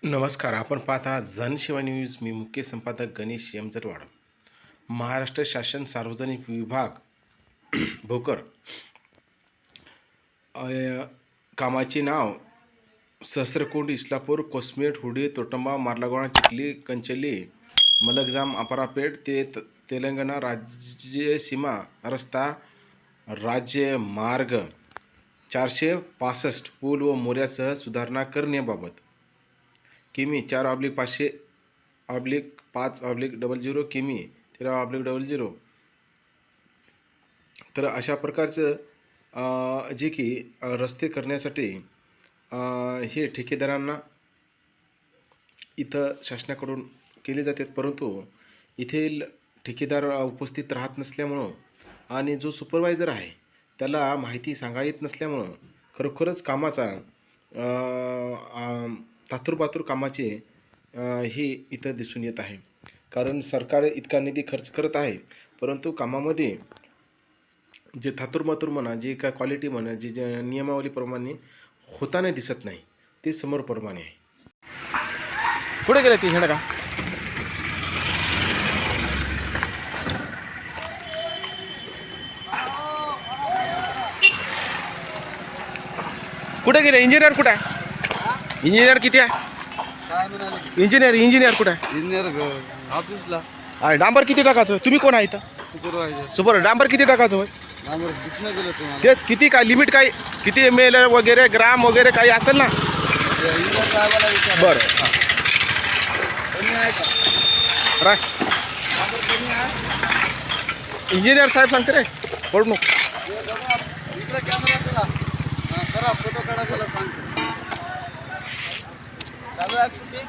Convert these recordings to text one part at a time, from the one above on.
नमस्कार. आपण पाहता जनसेवा न्यूज. मी मुख्य संपादक गणेश यमजरवाड. महाराष्ट्र शासन सार्वजनिक विभाग भोकर कामाचे नाव सहस्रकुंड, इस्लापूर, कोसमेट, हुडी, तोटंबा, मार्लागोळा, चिखली, कंचली, मलकजाम, अपारापेठ ते तेलंगणा राज्य सीमा रस्ता राज्य मार्ग 465 पूल व मोऱ्यासह सुधारणा करण्याबाबत किमी 4/5/5/00 किमी 13/00. तर अशा प्रकारचं जे की रस्ते करण्यासाठी हे ठेकेदारांना इथं शासनाकडून केले जातात, परंतु येथील ठेकेदार उपस्थित राहत नसल्यामुळं आणि जो सुपरवायझर आहे त्याला माहिती सांगा येत नसल्यामुळं खरोखरच कामाचा तातूरबातूर कामाचे हे इथं दिसून येत आहे. कारण सरकार इतका निधी खर्च करत आहे, परंतु कामामध्ये जे थातूरमातूर म्हणा, जे काय क्वालिटी म्हणा, जे नियमावलीप्रमाणे होताना दिसत नाही, ते समोर प्रमाणे आहे. कुठे गेले ती का? कुठे गेले इंजिनियर? कुठे आहे इंजिनियर? किती आहे इंजिनियर कुठे आहे? इंजिनियर ऑफिसला. डांबर किती टाकायचं? तुम्ही कोण आहे इथं? सुपरवायझर. सुपर डांबर किती टाकायचं होय? नंबर दिसणं गेलं तुम्हाला. तेच किती काय लिमिट, काय किती ml वगैरे ग्राम वगैरे काही असेल ना? इंजिनियर साहेबाला विचारा. बरं कमी आहे का? राय नंबर कमी आहे. इंजिनियर साहेब सांगते रे, पडू नको. हे बघा, इकडे कॅमेरा करा. हां, करा, फोटो काढा, मला सांगतो. चालू आहे शूटिंग.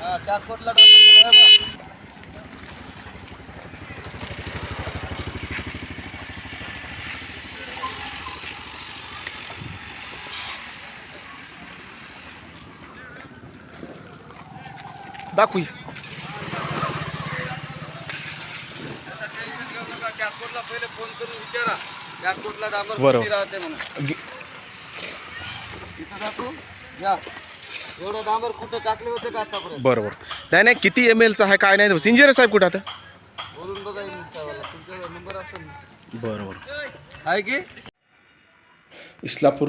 हां, त्या कोटला नंबर आहे बघा. दाखवू. त्या कोटला पहिले फोन करून विचारा, त्या कोटला डांबर बरोबर. किती राहते म्हणून. इथं जातो या. एवढं डांबर कुठं टाकले होते का आतापर्यंत? बरोबर. नाही किती mlचा आहे काय नाही. इंजिनियर साहेब कुठं आता? बोलून बघा इंजिनियर साहेबाला, तुमचा नंबर असेल ना. बरोबर. आहे की इस्लापूर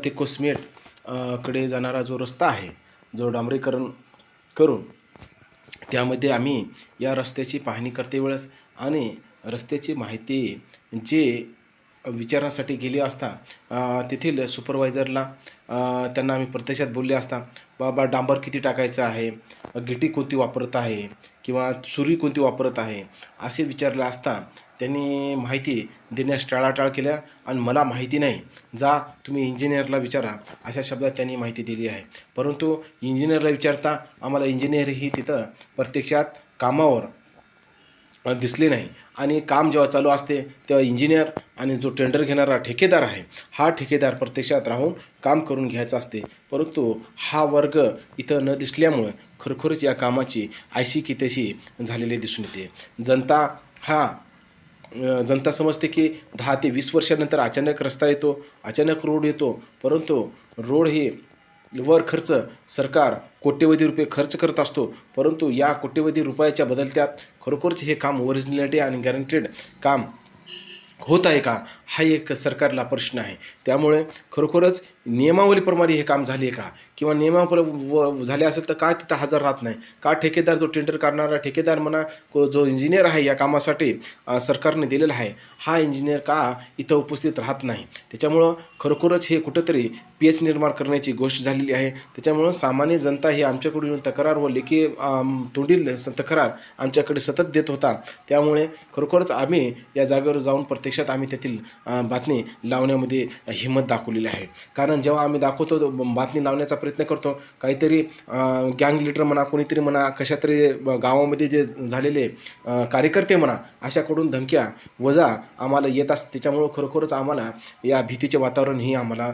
ते कोसमेट कडे जाणारा जो रस्ता आहे, जो डांबरीकरण करून त्यामध्ये आम्ही या रस्त्याची पाहणी करते वेळेस आणि रस्त्याची माहिती जे विचारण्यासाठी गेले असता तेथील सुपरवायझरला त्यांना आम्ही प्रत्यक्षात बोलले असता, बाबा डांबर किती टाकायचं आहे, गिटी कोणती वापरत आहे किंवा सुरी कोणती वापरत आहे असे विचारले असता त्यांनी माहिती देण्यास टाळाटाळ केल्या आणि मला माहिती नाही, जा तुम्ही इंजिनियरला विचारा अशा शब्दात त्यांनी माहिती दिली आहे. परंतु इंजिनियरला विचारता आम्हाला इंजिनियरही तिथं प्रत्यक्षात कामावर दिसले नाही आणि काम जेव्हा चालू असते तेव्हा इंजिनियर आणि जो टेंडर घेणारा ठेकेदार आहे हा ठेकेदार प्रत्यक्षात राहून काम करून घ्यायचं असते, परंतु हा वर्ग इथं न दिसल्यामुळं खरोखरच या कामाची आयशी की तशी झालेली दिसून येते. जनता समजते की 10 ते 20 वर्षानंतर अचानक रस्ता येतो, अचानक रोड येतो, परंतु रोड हे वर खर्च सरकार कोट्यवधी रुपये खर्च करत असतो, परंतु या कोट्यवधी रुपयाच्या बदल्यात खरोखरच हे काम ओरिजिनॅलिटी आणि गॅरंटेड काम होत आहे का, हा एक सरकारला प्रश्न आहे. त्यामुळे खरोखरच नियमावलीप्रमाणे हे काम झाले का किंवा नियमावली झाले असेल तर का तिथं हजर राहत नाही का? ठेकेदार जो टेंडर काढणारा ठेकेदार म्हणा, जो इंजिनियर आहे या कामासाठी सरकारने दिलेला आहे, हा इंजिनियर का इथं उपस्थित राहत नाही. त्याच्यामुळं खरोखरच हे कुठंतरी पेच निर्माण करण्याची गोष्ट झालेली आहे. त्याच्यामुळं सामान्य जनता ही आमच्याकडून तक्रार व लेखी तोंडील तक्रार आमच्याकडे सतत देत होता. त्यामुळे खरोखरच आम्ही या जागेवर जाऊन प्रत्यक्षात आम्ही तेथील बातमी लावण्यामध्ये हिंमत दाखवलेली आहे. कारण जेव्हा आम्ही दाखवतो बातमी लावण्याचा प्रयत्न करतो, काहीतरी गँग लीडर म्हणा, कोणीतरी म्हणा, कशातरी गावामध्ये जे झालेले कार्यकर्ते म्हणा, अशाकडून धमक्या वजा आम्हाला येत असते. त्याच्यामुळं खरोखरच आम्हाला या भीतीचे वातावरण ही आम्हाला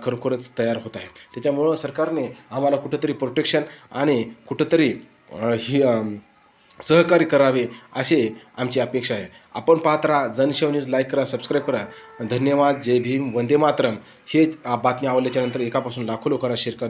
खरोखरच तयार होत आहे. त्याच्यामुळं सरकारने आम्हाला कुठंतरी प्रोटेक्शन आणि कुठंतरी ही सहकार्य करावे असे आमची अपेक्षा आहे. आपण पाहत राहा जनसेवा न्यूज. लाईक करा, सबस्क्राईब करा. धन्यवाद. जय भीम, वंदे मातरम. हेच बातमी आवडल्याच्यानंतर एकापासून लाखो लोकांना शेअर करा.